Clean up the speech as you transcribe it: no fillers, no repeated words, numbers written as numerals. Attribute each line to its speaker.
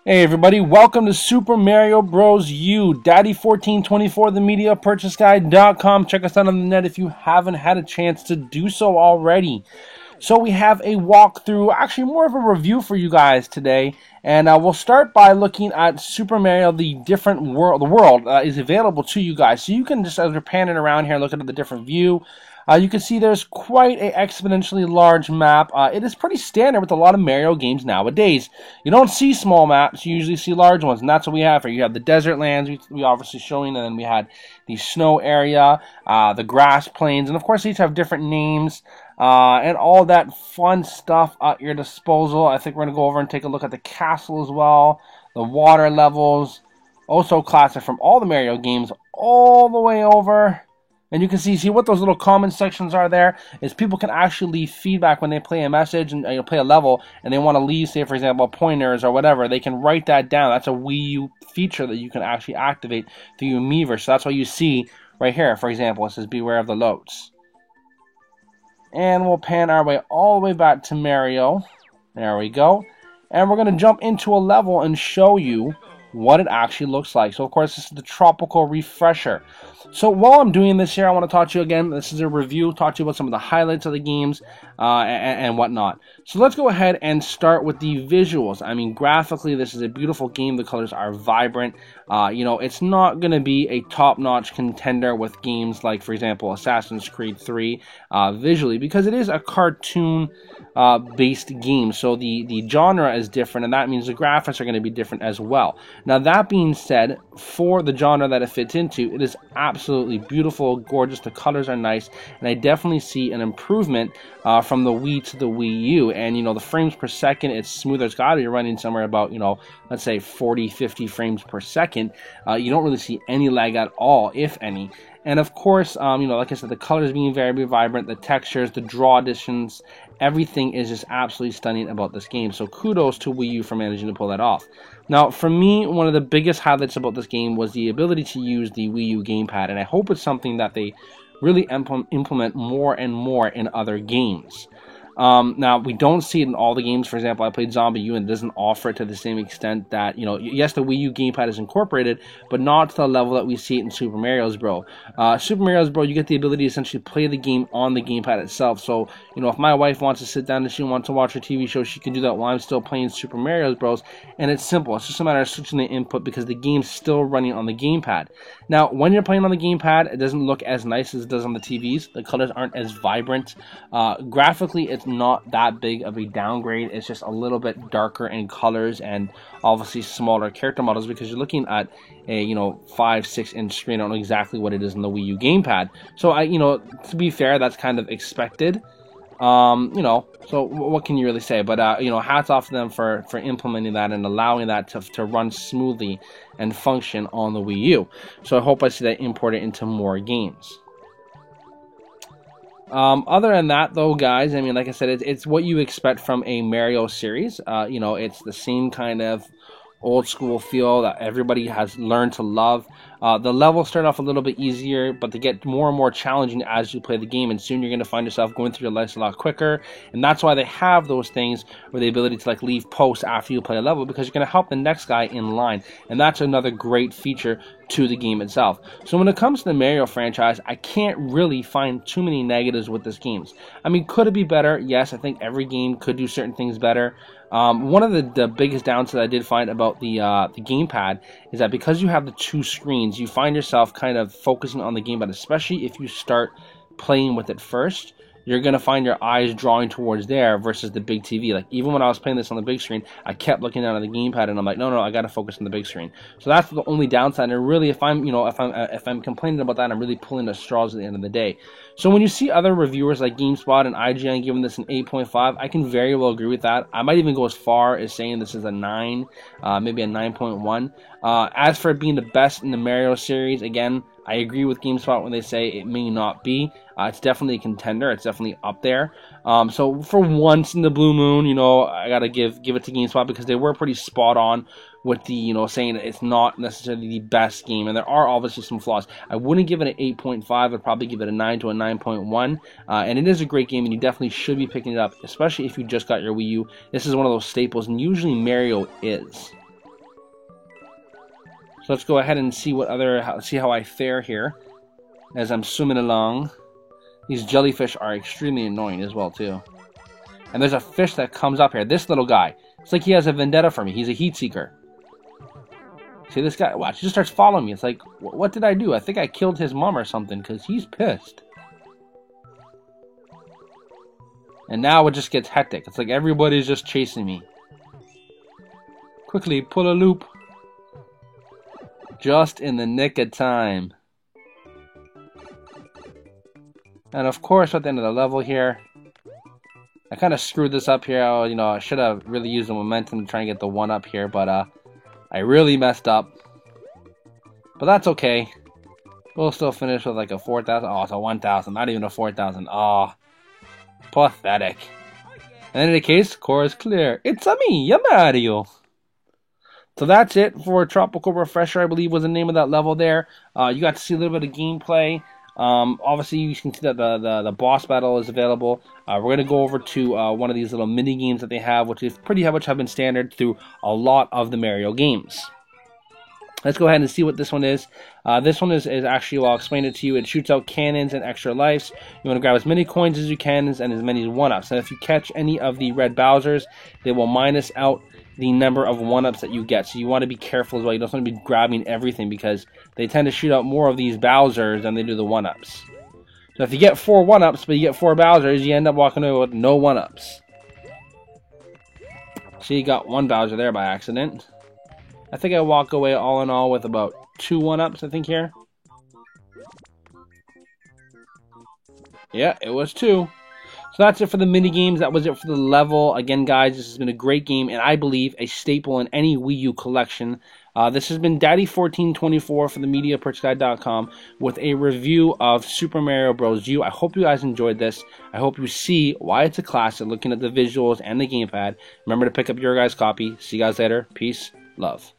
Speaker 1: Hey everybody, welcome to Super Mario Bros. U. Daddy1424, the media purchase guide.com. Check us out on the net if you haven't had a chance to do so already. So we have a walkthrough, actually more of a review for you guys today. And we'll start by looking at Super Mario, the world is available to you guys. So you can just, as we're panning around here, looking at the different view. You can see there's quite an exponentially large map. It is pretty standard with a lot of Mario games nowadays. You don't see small maps, you usually see large ones, and that's what we have here. You have the desert lands, we obviously showing, and then we had the snow area, the grass plains, and of course these have different names, and all that fun stuff at your disposal. I think we're going to go over and take a look at the castle as well, the water levels, also classic from all the Mario games, all the way over. And you can see what those little comment sections are there is people can actually leave feedback when they play a message and play a level and they want to leave, say, for example, pointers or whatever. They can write that down. That's a Wii U feature that you can actually activate through your Miiverse. So that's what you see right here. For example, it says beware of the loads. And we'll pan our way all the way back to Mario. There we go. And we're going to jump into a level and show you what it actually looks like. So of course this is the Tropical Refresher. So while I'm doing this here, I want to talk to you again. This is a review, talk to you about some of the highlights of the games and whatnot. So let's go ahead and start with the visuals. I mean, graphically, this is a beautiful game. The colors are vibrant. It's not going to be a top-notch contender with games like, for example, Assassin's Creed 3 visually, because it is a cartoon based game. So the genre is different, and that means the graphics are going to be different as well. Now, that being said, for the genre that it fits into, it is absolutely beautiful, gorgeous. The colors are nice, and I definitely see an improvement from the Wii to the Wii U. And the frames per second, it's smoother. It's got to be running somewhere about let's say 40-50 frames per second. You don't really see any lag at all, if any. And of course, like I said, the colors being very, very vibrant, the textures, the draw additions, everything is just absolutely stunning about this game. So kudos to Wii U for managing to pull that off. Now, for me, one of the biggest highlights about this game was the ability to use the Wii U gamepad, and I hope it's something that they really implement more and more in other games. Now, we don't see it in all the games. For example, I played ZombiU and it doesn't offer it to the same extent that, yes, the Wii U gamepad is incorporated, but not to the level that we see it in Super Mario Bros. Super Mario Bros., you get the ability to essentially play the game on the gamepad itself. So, if my wife wants to sit down and she wants to watch her TV show, she can do that while I'm still playing Super Mario Bros. And it's simple. It's just a matter of switching the input because the game's still running on the gamepad. Now, when you're playing on the gamepad, it doesn't look as nice as it does on the TVs. The colors aren't as vibrant. Graphically, it's not that big of a downgrade. It's just a little bit darker in colors and obviously smaller character models because you're looking at a 5-6 inch screen. I don't know exactly what it is in the Wii U gamepad. So to be fair, that's kind of expected. So what can you really say? But hats off to them for implementing that and allowing that to run smoothly and function on the Wii U. So I hope I see that imported into more games. Other than that, though, guys, I mean, like I said, it's what you expect from a Mario series. It's the same kind of old school feel that everybody has learned to love. The levels start off a little bit easier, but they get more and more challenging as you play the game, and soon you're going to find yourself going through your life a lot quicker. And that's why they have those things with the ability to leave posts after you play a level, because you're going to help the next guy in line, and that's another great feature to the game itself. So when it comes to the Mario franchise, I can't really find too many negatives with this game. I mean, could it be better? Yes, I think every game could do certain things better. One of the biggest downsides I did find about the gamepad is that because you have the two screens, you find yourself kind of focusing on the gamepad, especially if you start playing with it first. You're going to find your eyes drawing towards there versus the big TV. Even when I was playing this on the big screen, I kept looking down at the gamepad and I'm like, no, I got to focus on the big screen. So that's the only downside. And really, if I'm complaining about that, I'm really pulling the straws at the end of the day. So when you see other reviewers like GameSpot and IGN giving this an 8.5, I can very well agree with that. I might even go as far as saying this is a 9, maybe a 9.1. As for it being the best in the Mario series, again, I agree with GameSpot when they say it may not be. It's definitely a contender. It's definitely up there. So for once in the blue moon, I gotta give it to GameSpot because they were pretty spot on with the saying that it's not necessarily the best game, and there are obviously some flaws. I wouldn't give it an 8.5. I'd probably give it a 9 to a 9.1. And it is a great game, and you definitely should be picking it up, especially if you just got your Wii U. This is one of those staples, and usually Mario is. So let's go ahead and see see how I fare here as I'm swimming along. These jellyfish are extremely annoying as well too. And there's a fish that comes up here. This little guy. It's like he has a vendetta for me. He's a heat seeker. See this guy? Watch, he just starts following me. It's like, what did I do? I think I killed his mom or something because he's pissed. And now it just gets hectic. It's like everybody's just chasing me. Quickly, pull a loop. Just in the nick of time. And of course, at the end of the level here, I kind of screwed this up here. I should have really used the momentum to try and get the 1-up here, but I really messed up. But that's okay. We'll still finish with like a 4,000. Oh, it's a 1,000, not even a 4,000. Oh, pathetic. And in any case, core is clear. It's a me, ya Mario. So that's it for Tropical Refresher, I believe was the name of that level there. You got to see a little bit of gameplay. Obviously, you can see that the boss battle is available. We're going to go over to one of these little mini games that they have, which have been standard through a lot of the Mario games. Let's go ahead and see what this one is. This one is actually, well, I'll explain it to you. It shoots out cannons and extra lives. You want to grab as many coins as you can and as many 1-ups. And if you catch any of the red Bowsers, they will minus out the number of 1-ups that you get. So you want to be careful as well. You don't want to be grabbing everything because they tend to shoot out more of these Bowsers than they do the 1-ups. So if you get 4 1-ups, but you get 4 Bowsers, you end up walking away with no 1-ups. So you got 1 Bowser there by accident. I think I walk away all in all with about 2 1-ups, I think, here. Yeah, it was 2. So that's it for the mini games. That was it for the level. Again, guys, this has been a great game, and I believe a staple in any Wii U collection. This has been Daddy1424 for the MediaPurchaseGuide.com with a review of Super Mario Bros. U. I hope you guys enjoyed this. I hope you see why it's a classic, looking at the visuals and the gamepad. Remember to pick up your guys' copy. See you guys later. Peace. Love.